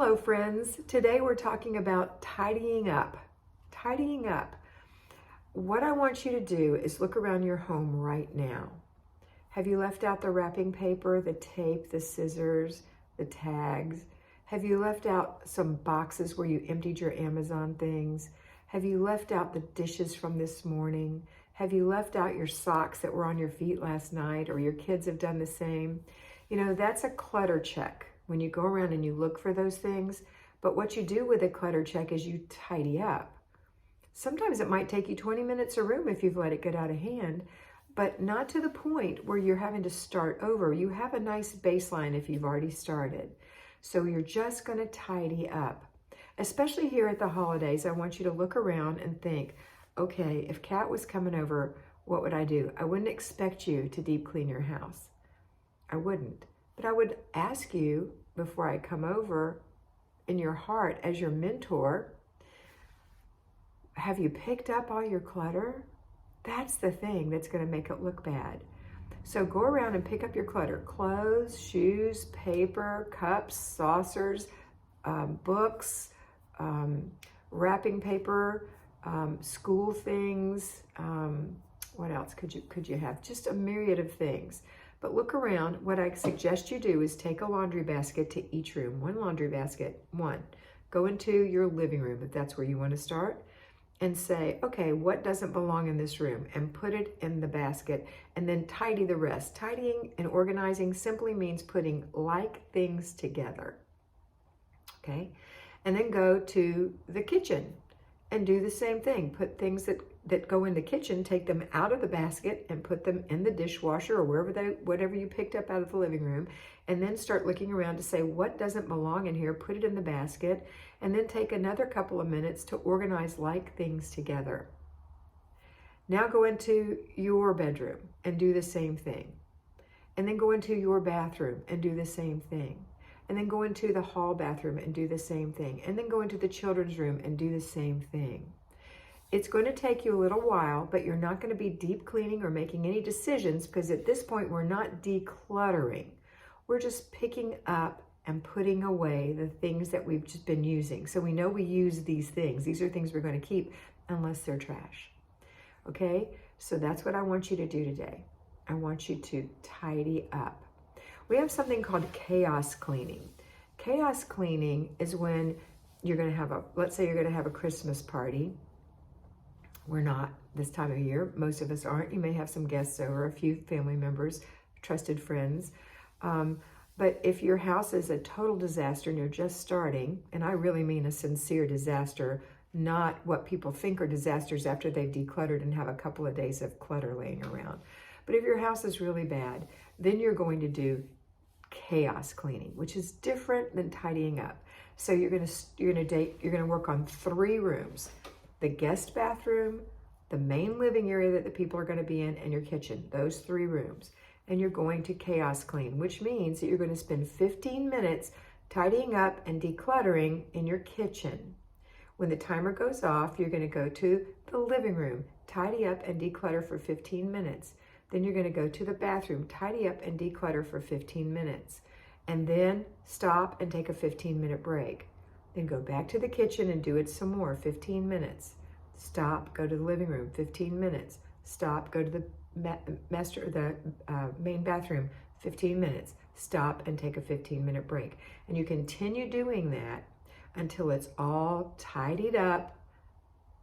Hello friends, today we're talking about tidying up. Tidying up. What I want you to do is look around your home right now. Have you left out the wrapping paper, the tape, the scissors, the tags? Have you left out some boxes where you emptied your Amazon things? Have you left out the dishes from this morning? Have you left out your socks that were on your feet last night, or your kids have done the same? You know, that's a clutter check when you go around and you look for those things. But what you do with a clutter check is you tidy up. Sometimes it might take you 20 minutes a room if you've let it get out of hand, but not to the point where you're having to start over. You have a nice baseline if you've already started. So you're just going to tidy up. Especially here at the holidays, I want you to look around and think, okay, if Kat was coming over, what would I do? I wouldn't expect you to deep clean your house. I wouldn't. But I would ask you before I come over, in your heart as your mentor, have you picked up all your clutter? That's the thing that's going to make it look bad. So go around and pick up your clutter. Clothes, shoes, paper, cups, saucers, books, wrapping paper, school things. What else could you have? Just a myriad of things. But look around. What I suggest you do is take a laundry basket to each room. One laundry basket, one. Go into your living room, if that's where you want to start, and say, okay, what doesn't belong in this room? And put it in the basket, and then tidy the rest. Tidying and organizing simply means putting like things together, okay? And then go to the kitchen and do the same thing. Put things that go in the kitchen, take them out of the basket and put them in the dishwasher or whatever you picked up out of the living room, and then start looking around to say what doesn't belong in here, put it in the basket, and then take another couple of minutes to organize like things together. Now go into your bedroom and do the same thing. And then go into your bathroom and do the same thing. And then go into the hall bathroom and do the same thing. And then go into the children's room and do the same thing. It's going to take you a little while, but you're not going to be deep cleaning or making any decisions, because at this point we're not decluttering. We're just picking up and putting away the things that we've just been using. So we know we use these things. These are things we're going to keep unless they're trash. Okay? So that's what I want you to do today. I want you to tidy up. We have something called chaos cleaning. Chaos cleaning is when you're going to have let's say you're going to have a Christmas party. We're not this time of year. Most of us aren't. You may have some guests over, a few family members, trusted friends. But if your house is a total disaster and you're just starting, and I really mean a sincere disaster, not what people think are disasters after they've decluttered and have a couple of days of clutter laying around. But if your house is really bad, then you're going to do chaos cleaning, which is different than tidying up. So you're going to work on 3 rooms: the guest bathroom, the main living area that the people are going to be in, and your kitchen. Those 3 rooms. And you're going to chaos clean, which means that you're going to spend 15 minutes tidying up and decluttering in your kitchen. When the timer goes off, you're going to go to the living room, tidy up and declutter for 15 minutes. Then you're going to go to the bathroom, tidy up and declutter for 15 minutes. And then stop and take a 15-minute break. Then go back to the kitchen and do it some more, 15 minutes. Stop, go to the living room, 15 minutes. Stop, go to the main bathroom, 15 minutes. Stop and take a 15-minute break. And you continue doing that until it's all tidied up,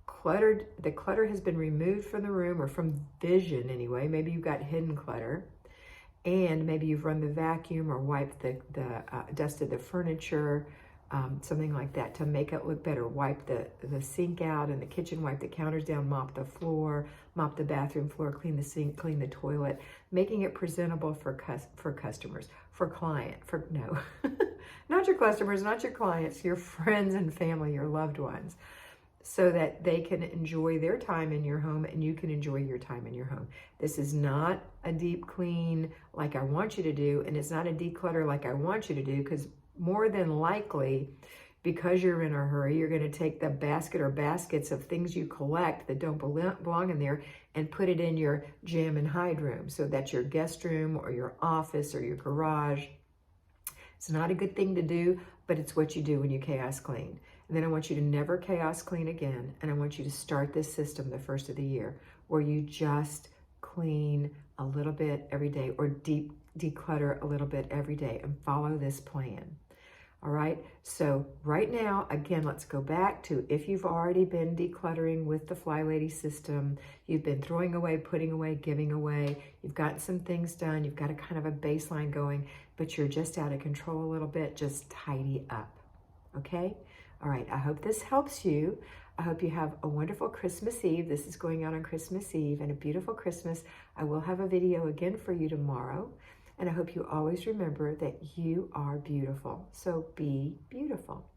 cluttered. The clutter has been removed from the room, or from vision anyway. Maybe you've got hidden clutter, and maybe you've run the vacuum or wiped dusted the furniture, something like that to make it look better. Wipe the sink out and the kitchen, wipe the counters down, mop the floor, mop the bathroom floor, clean the sink, clean the toilet, making it presentable for customers, not your customers, not your clients, your friends and family, your loved ones, so that they can enjoy their time in your home and you can enjoy your time in your home. This is not a deep clean like I want you to do, and it's not a declutter like I want you to do, because more than likely, because you're in a hurry, you're going to take the basket or baskets of things you collect that don't belong in there and put it in your jam and hide room. So that's your guest room or your office or your garage. It's not a good thing to do, but it's what you do when you chaos clean. And then I want you to never chaos clean again. And I want you to start this system the first of the year where you just clean a little bit every day or declutter a little bit every day and follow this plan. All right, so right now, again, let's go back to if you've already been decluttering with the FlyLady system, you've been throwing away, putting away, giving away, you've gotten some things done, you've got a kind of a baseline going, but you're just out of control a little bit, just tidy up, okay? All right, I hope this helps you. I hope you have a wonderful Christmas Eve. This is going out on Christmas Eve and a beautiful Christmas. I will have a video again for you tomorrow. And I hope you always remember that you are beautiful. So be beautiful.